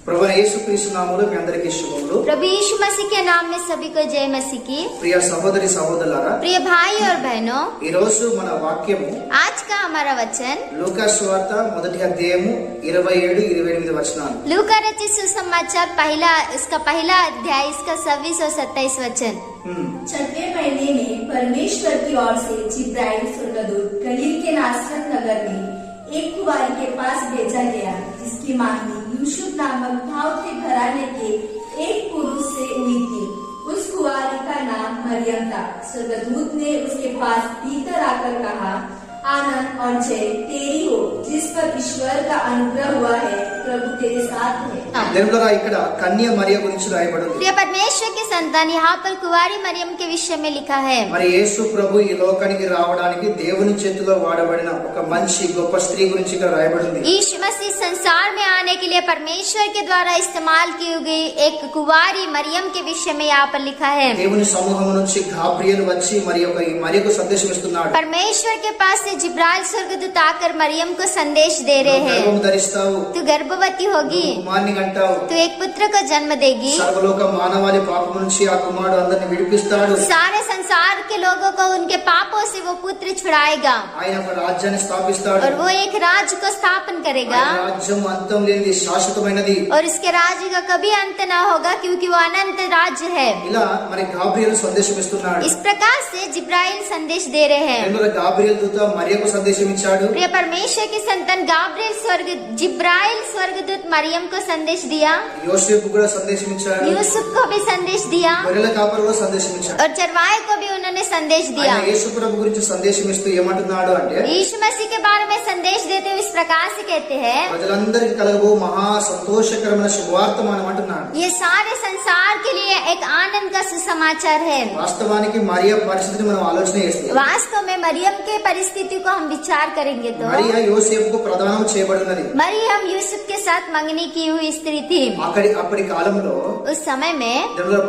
ప్రభు యేసుక్రీస్తు నామములో మీ అందరికీ శుభములు। प्रभु यीशु मसीह के नाम में सभी को जय मसीह की। ప్రియ సహోదరి సహోదరులారా, प्रिय भाई और बहनों, ఈ రోజు మన వాక్యము आज का हमारा वचन లూకా సువార్త మొదటి అధ్యాయము 27-28 వచనాలు। लूका रचित सुसमाचार इसका पहला अध्याय इसका 26 और 27 वचन। छठवें महीने में परमेश्वर की ओर से जिब्राइल स्वर्गदूत गलील के नासरत नगर में एक कुंवारी के पास भेजा गया, जिसकी मांगनी यूसुफ नामक दाऊद के घराने के एक पुरुष से हुई थी। उस कुंवारी का नाम मरियम था। स्वर्गदूत ने उसके पास भीतर आकर कहा, आनंद और जय तेरी हो, जिस पर ईश्वर का अनुग्रह हुआ है, प्रभु तेरे साथ है। దేవుడా, ఇక్కడ కన్య మరియ గురించి రాయబడింది। प्रिय परमेश्वर के संतान, यहाँ पर कुंवारी मरियम के विषय में लिखा है। మరి యేసు ప్రభు ఈ లోకానికి రావడానికి దేవుని చేతిలో వాడబడిన ఒక మంచి గొప్ప స్త్రీ గురించి ఇక్కడ రాయబడింది। यीशु मसीह संसार में आने के लिए परमेश्वर के द्वारा इस्तेमाल की गई एक कुंवारी मरियम के विषय में यहाँ पर लिखा है। దేవుని సమూహం నుంచి గాబ్రియేల్ వచ్చి ఈ మరియకు సందేశం ఇస్తున్నాడు। परमेश्वर के पास से जिब्राइल स्वर्गदूत आकर मरियम को संदेश दे रहे हैं। గర్భం ధరిస్తావు, तू गर्भवती होगी, కుమారుని కంటావు, तू एक पुत्र को जन्म देगी, సర్వలోక మానవాళి పాపం నుంచి ఆ కుమారుడు అందరిని విడిపిస్తాడు, सारे संसार के लोगों को उनके पापों से वो पुत्र छुड़ाएगा ఆయన ఒక రాజ్యాన్ని స్థాపిస్తాడు। और वो एक राज्य को स्थापन करेगा ఆయన రాజ్యం అంతం లేనిది, శాశ్వతమైనది। और इसके राज्य का कभी अंत न होगा, क्योंकि वो अनंत राज्य है। ఇలా మరి గాబ్రియేల్ సందేశం ఇస్తున్నాడు। इस प्रकार से जिब्राइल संदेश दे रहे हैं। గాబ్రియేల్ దూత మరియకు సందేశం ఇచ్చాడు। प्रिय परमेश्वर की संतान जिब्राइल स्वर्गदूत मरियम को संदेश दिया, యోసేపు కూడా సందేశం ఇచ్చాడు, यूसुफ को भी संदेश दिया గొర్రెల కాపరు కూడా సందేశం ఇచ్చాడు। और चरवाहे को भी उन्होंने संदेश दिया। ఆయన యేసు ప్రభు గురించి సందేశం ఇస్తూ ఏమంటున్నాడు అంటే, यीशु मसीह के बारे में संदेश देते हुए इस प्रकार से कहते हैं, ప్రజలందరికీ కలగబో మహా సంతోషకరమైన శుభవార్తమానం అంటున్నాడు। ये सारे संसार के लिए एक आनंद का सुसमाचार है। వాస్తవానికి మరియ పరిస్థితిని మనం ఆలోచన చేస్తే, वास्तव में मरियम के परिस्थिति को हम विचार करेंगे तो మరియ యోసేపుకు ప్రదానం చేయబడినది। मरियम यूसुफ के साथ मंगनी की हुई स्त्री थी। అప్పటి కాలంలో उस समय में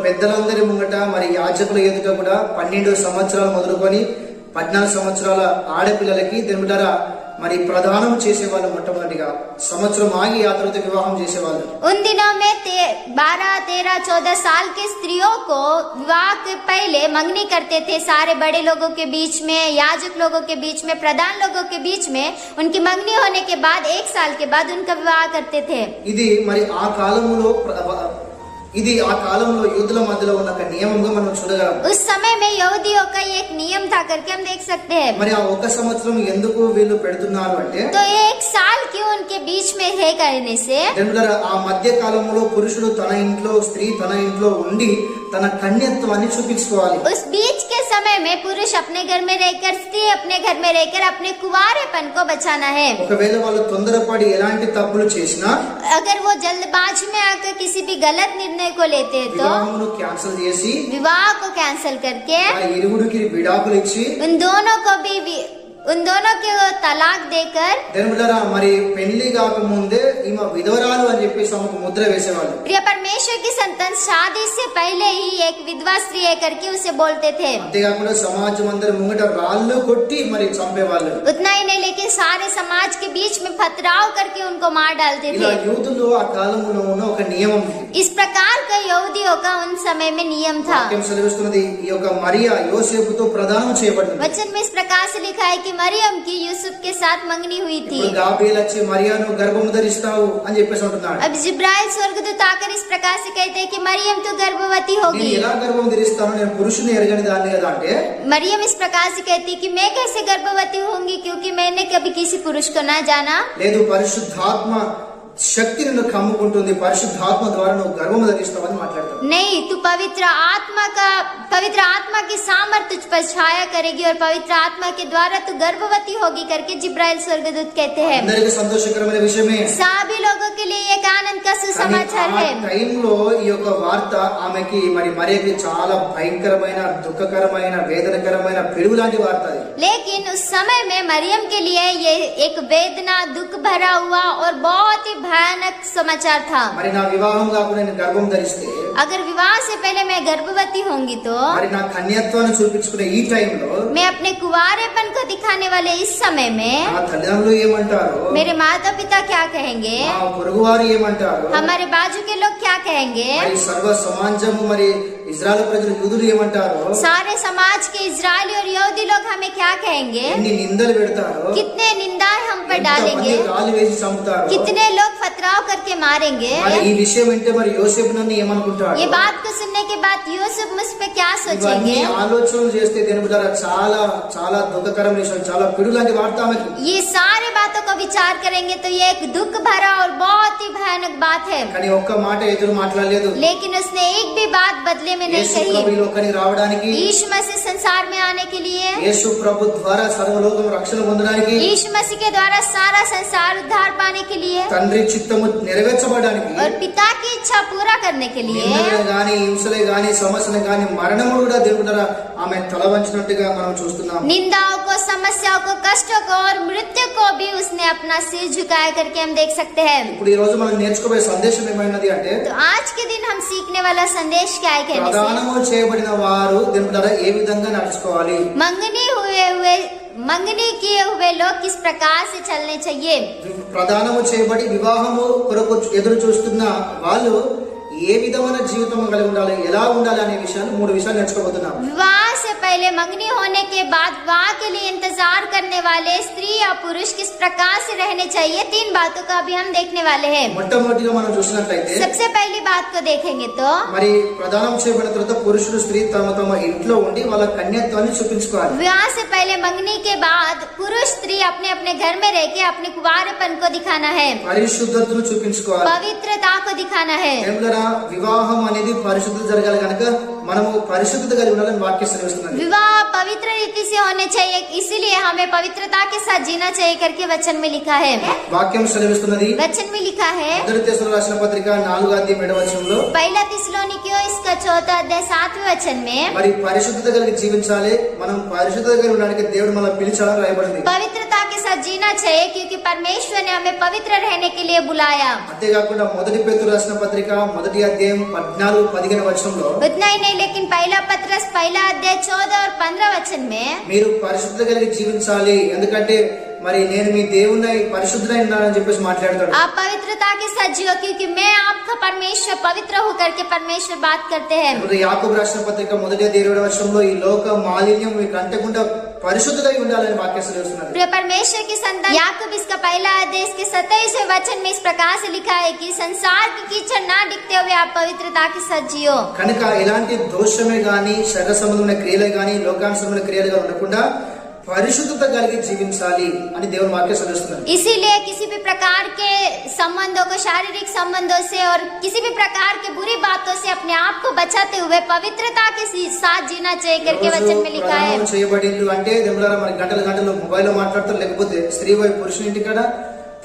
పెద్దలందరి ముంగట మరి యాజకుల ఎదుట కూడా 12 సంవత్సరాలు మొదలుకొని 14 సంవత్సరాల ఆడపిల్లలకి దేవుడారా మరి ప్రదానం చేసేవాళ్ళు। మొట్టమొదటిగా సంవత్సరం ఆగి ఆ తర్వాత వివాహం చేసేవాళ్ళు। उन दिनों में 12, 13, 14 साल के स्त्रियों को विवाह के पहले मंगनी करते थे। सारे बड़े लोगों के बीच में, याजक लोगों के बीच में, प्रधान लोगों के बीच में उनकी मंगनी होने के बाद 1 साल के बाद उनका विवाह करते थे। ఇది ఆ కాలంలో యూదుల మధ్యలో ఉన్న ఒక నియమంగా మనం చూడగలం। उस समय में यहूदियों का एक नियम था करके हम देख सकते हैं। మరి ఆ ఒక సంవత్సరం ఎందుకు వీళ్ళు పెడుతున్నారు అంటే, तो 1 साल क्यों उनके बीच में है करने से, ఆ మధ్య కాలంలో పురుషుడు తన ఇంట్లో, స్త్రీ తన ఇంట్లో ఉండి తన కన్యత్వాన్ని చూపించుకోవాలి। उस बीच के समय में पुरुष अपने घर में रहकर, स्त्री अपने घर में रहकर अपने कुंवारेपन को बचाना है। ఒకవేళ వాళ్ళు తొందరపడి ఎలాంటి తప్పులు చేసినా, अगर वो जल्दबाजी में आकर किसी भी गलत निर्णय को लेते हैं तो వివాహమును క్యాన్సిల్ చేసి विवाह को कैंसिल करके వారి ఇరువురికి విడాకులు ఇచ్చి उन दोनों को तलाक देकर దేవుడారా మరి పెళ్లి కాకముందే ఈమె విధవరాలు అని చెప్పేసి ఆమెకు ముద్ర వేసేవాళ్ళు। प्रिय परमेश्वर की संतान शादी से पहले ही एक विधवा स्त्री है करके उसे बोलते थे। అంతేకాకుండా సమాజం అందరి ముంగట రాళ్ళు కొట్టి మరి చంపేవాళ్ళు। उतना ही नहीं, लेकिन सारे समाज के बीच में पथराव करके उनको मार डालते ఇలా थे। యూదులు ఆ కాలంలో ఉన్న ఒక నియమం। इस प्रकार का यहूदियों का उन समय में नियम था। వాక్యం సెలవిస్తున్నది, ఈ యొక్క మరియా యోసేపుతో ప్రదానం చేయబడింది। वचन में इस प्रकार से लिखा है कि मरियम की यूसुफ के साथ मंगनी हुई थी। ఇప్పుడు గాబ్రియేల్ వచ్చి మరియాను గర్భము ధరిస్తావు అని చెప్పేసి అంటున్నాడు। अब जिब्राइल स्वर्गदूत आकर इस प्रकार से कहते हैं कि मरियम तू गर्भवती నేను होगी। ఎలా గర్భం ధరిస్తాను, నేను పురుషుని ఎరగని దాన్ని కదా అంటే, मरियम इस प्रकार से कहती कि मैं कैसे गर्भवती होंगी, क्योंकि मैंने कभी किसी पुरुष को ना जाना। లేదు పరిశుద్ధాత్మ శక్తి నిన్ను కమ్ముకుంటుంది, పరిశుద్ధాత్మ ద్వారా నువ్వు గర్భము ధరిస్తావని మాట్లాడతాడు। नहीं, तू पवित्र आत्मा की सामर्थ तुझ पर छाया करेगी और पवित्र आत्मा के द्वारा तू गर्भवती होगी करके जिब्राइल स्वर्गदूत कहते हैं। అందరికీ సంతోషకరమైన విషయమే। सभी लोगों के लिए एक आनंद का सुसमाचार है। టైంలో ఈ యొక్క వార్త ఆమెకి మరియకి చాలా భయంకరమైన, దుఃఖకరమైన, వేదనకరమైన, పిడుగు లాంటి వార్త అది। लेकिन उस समय में मरियम के लिए ये एक वेदना, दुख भरा हुआ और बहुत ही भयानक समाचार था। మరి నా వివాహం కాకుండా నేను గర్భం ధరిస్తే अगर विवाह से पहले मैं गर्भवती होंगी तो మరి నా కన్యత్వాన్ని చూపించుకునే ఈ టైంలో मैं अपने कुंवारेपन को दिखाने वाले इस समय में నా తల్లిదండ్రులు ఏమంటారు, मेरे माता पिता क्या कहेंगे, మా పొరుగువారు ఏమంటారు, हमारे बाजू के लोग क्या कहेंगे, మరి సర్వ సమాజము మరి ఇజ్రాయెల్ ప్రజలు యూదులు ఏమంటారు, सारे समाज के इजरायली और यहूदी लोग हमें क्या कहेंगे, ఎన్ని నిందలు పెడతారు, कितने निंदाएं हम पर ఎంతమంది डालेंगे, రాళ్ళు వేసి చంపుతారు. कितने लोग पथराव करके मारेंगे। మరి ఈ విషయం వింటే మరి యోసేపు నన్ను ఏమనుకుంటాడు, ये बात को सुनने के बाद यूसुफ मुझ पे क्या ఇవన్నీ सोचेंगे। ఆలోచనలు చేస్తే దేని ద్వారా చాలా చాలా దుఃఖకరమైన విషయం, చాలా పిడు లాంటి వార్త ఆమెకు. ये सारे बातों को विचार करेंगे तो ये एक दुख भरा और बहुत ही भयानक बात है, కానీ ఒక్క మాట ఎదురు మాట్లాడలేదు. लेकिन उसने एक भी बात बदले में नहीं యేసు ప్రభు ఈ कही। లోకానికి రావడానికి, यीशु मसीह संसार में आने के लिए, యేసు ప్రభు ద్వారా సర్వలోకం రక్షణ పొందడానికి, यीशु मसीह के द्वारा सारा संसार उद्धार पाने के लिए తండ్రి చిత్తము నెరవేర్చబడడానికి, और पिता की इच्छा पूरा करने के लिए నిందలే గాని హింసలే గాని సమస్యలు గాని మరణము కూడా దేవుడు ద్వారా ఆమె తల వంచినట్టుగా మనం చూస్తున్నాం. निंदाओं को, समस्याओं को, कष्टों को और मृत्यु को भी उसने अपना सिर झुकाए करके हम देख सकते हैं। ఇప్పుడు ఈ రోజు మనం నేర్చుకోబోయే సందేశం ఏమైనది అంటే, तो आज के दिन हम सीखने वाला संदेश क्या है कहने से, ప్రదానము చేయబడిన వారు దేవుడి ద్వారా ఏ విధంగా నడుచుకోవాలి, मंगनी किए हुए लोग किस प्रकार से चलने चाहिए। ప్రదానము చేయబడి వివాహము కొరకు ఎదురు చూస్తున్న వాళ్ళు ఏ విధమైన జీవితం కలిగి ఉండాలి, ఎలా ఉండాలి అనే విషయాలు 3 విషయాలు నేర్చుకోబోతున్నాం. विवाह से पहले, मंगनी होने के बाद विवाह के लिए इंतजार करने वाले स्त्री या पुरुष किस प्रकार से रहने चाहिए, 3 बातों का भी हम देखने वाले हैं। మొట్టమొదటిగా మనం చూసినట్లయితే, सबसे पहली बात को देखेंगे तो మరి ప్రదానం చేయబడిన తర్వాత పురుషుడు స్త్రీ తమ తమ ఇంట్లో ఉండి వాళ్ళ కన్యత్వాన్ని చూపించుకోవాలి. विवाह से पहले मंगनी के बाद पुरुष स्त्री अपने अपने घर में रह के अपने कुंवारेपन को दिखाना है, పరిశుద్ధతను చూపించుకోవాలి. पवित्रता को दिखाना है। ఏమన్నా వివాహం అనేది పరిశుద్ధత జరగాలి కనుక మనము పరిశుద్ధత కలిగి ఉండాలని వాక్యం సెలవిస్తున్నది. विवाह पवित्र रीति से होने चाहिए, इसीलिए हमें पवित्रता के साथ जीना चाहिए करके वचन में लिखा है। వాక్యం సెలవిస్తున్నది. वचन में लिखा है, మొదటి తెస్సలోనికీయులకు రాసిన పత్రిక 4:7 पहला थिस्सलुनीकियों इसका 4 अध्याय 7वें वचन में మరి పరిశుద్ధత కలిగి జీవించాలి, మనం పరిశుద్ధత కలిగి ఉండడానికి దేవుడు మనల్ని పిలిచాడని రాయబడింది. पवित्रता के साथ जीना चाहिए क्योंकि परमेश्वर ने हमें पवित्र रहने के लिए बुलाया। అంతేకాకుండా మొదటి పేతురు రాసిన పత్రిక 1 అధ్యాయం 14-15 వచనంలో उतना ही नहीं, लेकिन पहला पत्रस 1 अध्याय 14 और 15 वचन में మీరు పరిశుద్ధత కలిగి జీవించాలి, ఎందుకంటే మరి నేను మీ దేవుని పరిశుద్ధుడై ఉన్నానని చెప్పేసి మాట్లాడతాడు. आप पवित्रता के साथ जियो क्योंकि मैं आपका परमेश्वर पवित्र हो करके परमेश्वर बात करते हैं। ఇప్పుడు యాకోబు రాసిన పత్రిక 1 అధ్యాయం 20 వచనంలో ఈ లోక మాలిన్యం మీకు అంటకుండా పరిశుద్ధుడై ఉండాలని వాక్యం సెలవిస్తున్నది. प्रिय परमेश्वर की संतान, याकूब इसका 1 अध्याय इसके 27वें वचन में इस प्रकार से लिखा है कि संसार की कीचड़ ना दिखते हुए आप पवित्रता के साथ जियो। కనుక ఎలాంటి దోషమే గాని శరీర సంబంధమైన క్రియలే గాని లోకానుసరమైన క్రియలుగా ఉండకుండా పరిశుద్ధత కలిగి జీవించాలి అని దేవుని వాక్యం సెలవిస్తున్నది. इसीलिए किसी भी प्रकार के संबंधों को, शारीरिक संबंधों से और किसी भी प्रकार के बुरी बातों से अपने आप को बचाते हुए पवित्रता के साथ जीना चाहिए करके वचन में लिखा है। ప్రదానం చేయబడిండ్రు అంటే దేవులారా మరి గంటలు గంటలు మొబైల్ లో మాట్లాడతారు, లేకపోతే స్త్రీ పోయి పురుషుని ఇంటికాడ,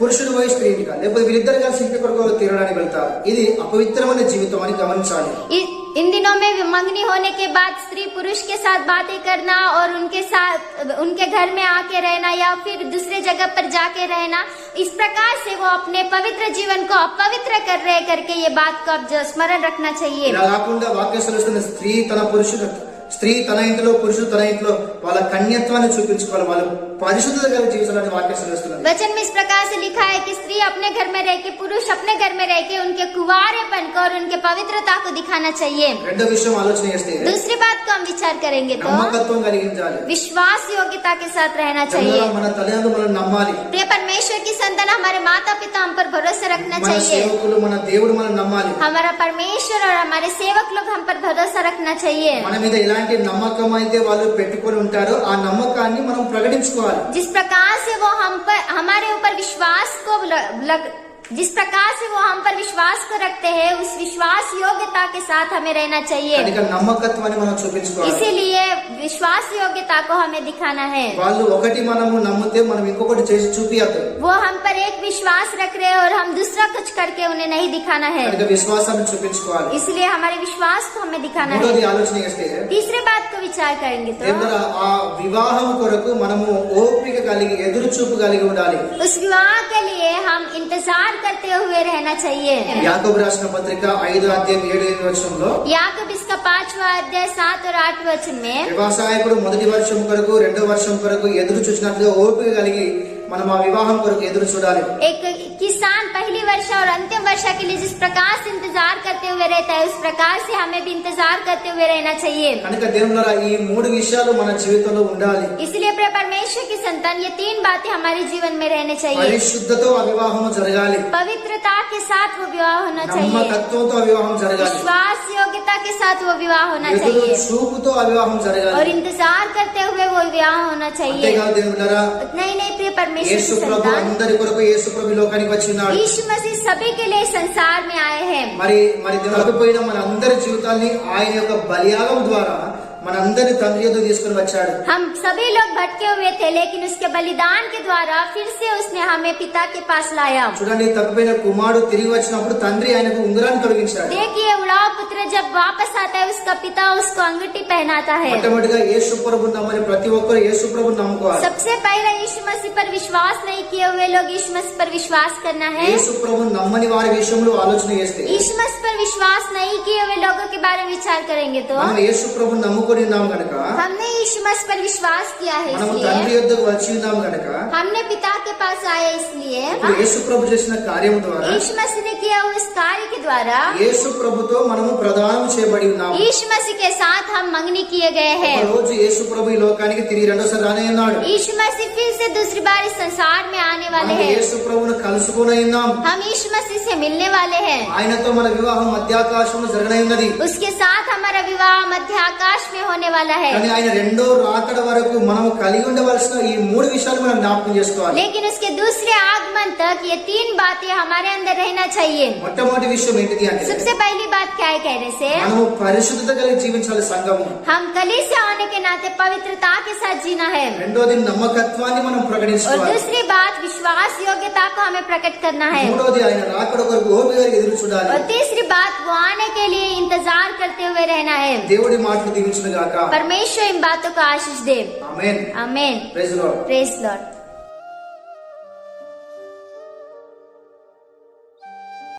పురుషుడు పోయి స్త్రీ ఇంటికాడ, లేకపోతే వీళ్ళిద్దరు కలిసి ఇంటి కొరకు తీరడానికి వెళ్తారు. ఇది అపవిత్రమైన జీవితం అని గమనించాలి. इन दिनों में मंगनी होने के बाद स्त्री पुरुष के साथ बातें करना और उनके साथ उनके घर में आके रहना या फिर दूसरे जगह पर जाके रहना, इस प्रकार से वो अपने पवित्र जीवन को अपवित्र कर रहे करके ये बात को अब जो स्मरण रखना चाहिए। ఇలా కాకుండా వాక్యం సెలవిస్తున్న స్త్రీ తన ఇంట్లో, పురుషుడు తన ఇంట్లో వాళ్ళ కన్యత్వాన్ని చూపించుకోవాలి, వాళ్ళు పరిశుద్ధత కలిగి జీవించాలని వాక్యం సెలవిస్తున్నది. वचन में इस प्रकार से लिखा है कि स्त्री अपने घर में रह के, पुरुष अपने घर में रह के उनके कुंवारेपन को और उनके पवित्रता को दिखाना चाहिए। రెండో విషయం ఆలోచన చేస్తే दूसरी बात को हम विचार करेंगे तो నమ్మకత్వం కలిగించాలి. विश्वास योग्यता के साथ रहना चाहिए। మన తల్లిదండ్రులు మనం నమ్మాలి, प्रिय परमेश्वर की संतान, हमारे माता पिता हम पर भरोसा रखना మన चाहिए। సేవకులు మన దేవుడు మనం నమ్మాలి. हमारा परमेश्वर और हमारे सेवक लोग हम पर भरोसा रखना चाहिए। మన మీద ఎలాంటి నమ్మకం అయితే వాళ్ళు పెట్టుకొని ఉంటారో ఆ నమ్మకాన్ని మనం ప్రకటించుకోవాలి. जिस प्रकार से वो हम पर, हमारे ऊपर विश्वास को जिस प्रकार से वो हम पर विश्वास को रखते हैं, उस विश्वास योग्यता के साथ हमें रहना चाहिए। కనుక నమ్మకత్వాన్ని మనం చూపించుకోవాలి. इसीलिए विश्वास योग्यता को हमें दिखाना है। వాళ్ళు ఒకటి మనము నమ్మితే మనం ఇంకొకటి చేసి చూపియద్దు. वो हम पर एक विश्वास रख रहे हैं और हम दूसरा कुछ करके उन्हें नहीं दिखाना है, కనుక విశ్వాసాన్ని చూపించుకోవాలి. इसलिए हमारे विश्वास को हमें दिखाना మూడోది है। ఆలోచన చేస్తే तीसरी बात को विचार करेंगे तो దేవుడా ఆ వివాహం కొరకు మనము ఓపిక కలిగి ఎదురు చూపు కలిగి ఉండాలి. उस विवाह के लिए हम इंतजार करते हुए रहना चाहिए। యాకోబు రాసిన పత్రిక 5:7-8 याकूब इसका 5वां अध्याय 7 और 8 वचन में వ్యవసాయకుడు మొదటి వర్షం కొరకు రెండో వర్షం కొరకు ఎదురు చూసినట్లుగా ఓపిక కలిగి మనం ఆ వివాహం కొరకు ఎదురు చూడాలి। एक किसान पहली वर्षा और अंतिम वर्षा के लिए जिस प्रकार से इंतजार करते हुए रहता है, उस प्रकार से हमें भी इंतजार करते हुए रहना चाहिए। కనుక దేవులారా ఈ మూడు విషయాలు మన జీవితంలో ఉండాలి। इसलिए प्रिय परमेश्वर की संतान, ये 3 बातें हमारे जीवन में रहने चाहिए। పరిశుద్ధతో ఆ వివాహం జరగాలి, पवित्रता के साथ वो विवाह होना चाहिए, నమ్మకత్వంతో ఆ వివాహం జరగాలి, विश्वास योग्यता के साथ वो विवाह होना ఎదురు चाहिए, చూపుతో ఆ వివాహం జరగాలి। और इंतजार करते हुए वो विवाह होना चाहिए। అంతేకాదు దేవులారా, उतना ही नहीं प्रिय परमेश्वर యేసు की ప్రభు संतान, అందరి కొరకు యేసు ప్రభు ఈ లోకానికి వచ్చినాడు। यीशु मसीह सभी के लिए संसार में आए हैं। మరి తప్పిపోయిన మన అందరి జీవితాల్ని ఆయన యొక్క బలియాగం ద్వారా మనందరి తండ్రి యొద్దకు తీసుకుని వచ్చాడు। हम सभी लोग भटके हुए थे, लेकिन उसके बलिदान के द्वारा फिर से उसने हमें पिता के पास लाया। చూడండి, తప్పిపోయిన కుమారుడు తిరిగి వచ్చినప్పుడు తండ్రి ఆయనకు ఉంగరాన్ని తొలగించాడు। देखिए, उड़ाव पुत्र जब वापस आता है, उसका पिता उसको अंगूठी पहनाता है। మొట్టమొదటిగా యేసు ప్రభువుని నమ్మని ప్రతి ఒక్కరు యేసు ప్రభువుని నమ్ముకోవాలి। सबसे पहले यीशु मसीह पर विश्वास नहीं किए हुए लोग यीशु मसीह पर विश्वास करना है। యేసు ప్రభువుని నమ్మని వారి విషయంలో ఆలోచన చేస్తే यीशु मसीह पर विश्वास नहीं किए हुए लोगों के बारे में विचार करेंगे तो మనం యేసు ప్రభువుని నమ్ముకొని ఉన్నాం గనుక, हमने यीशु मसीह पर विश्वास किया है, మనం తండ్రి इसलिए యొద్దకు వచ్చి ఉన్నాం గనుక, हमने पिता के पास आए, इसलिए ఇప్పుడు యేసు ప్రభు చేసిన కార్యం ద్వారా यीशु मसीह ने किया उस कार्य के द्वारा యేసు ప్రభుతో మనము ప్రదానం చేయబడి ఉన్నాం। यीशु मसीह के साथ हम मंगनी किए गए ఒక हैं। రోజు యేసు ప్రభు ఈ లోకానికి తిరిగి రెండోసారి రానే ఉన్నాడు। यीशु मसीह फिर से दूसरी बार इस संसार में आने वाले మనం हैं। యేసు ప్రభువును కలుసుకొని ఉన్నాం। हम यीशु मसीह से मिलने वाले हैं। ఆయనతో మన వివాహం మధ్యాకాశంలో జరగనే ఉన్నది। उसके साथ हमारा विवाह मध्य आकाश में होने वाला है। కానీ ఆయన రెండో రాకడ వరకు మనం కలిగి ఉండవలసిన ఈ మూడు విషయాలు మనం జ్ఞాపకం చేసుకోవాలి। लेकिन उसके दूसरे आगमन तक ये 3 बातें हमारे अंदर रहना चाहिए। మొట్టమొదటి విషయం ఏంటిది అంటే सबसे पहली बात क्या है कहने से, మనము పరిశుద్ధత కలిగి జీవించాలి సంఘము। हम कलीसिया होने के नाते पवित्रता के साथ जीना है। రెండోది నమ్మకత్వాన్ని మనం और ప్రకటించుకోవాలి। दूसरी बात विश्वास योग्यता को हमें प्रकट करना है। మూడోది ఆయన రాకడ కొరకు ఓపిక కలిగి ఎదురు చూడాలి। और तीसरी बात वो आने के लिए इंतजार करते हुए रहना है। దేవుడి మాటలు దీవించును గాక। परमेश्वर इन बातों को आशीष दे। ఆమేన్। आमीन। Praise the Lord. Praise Lord.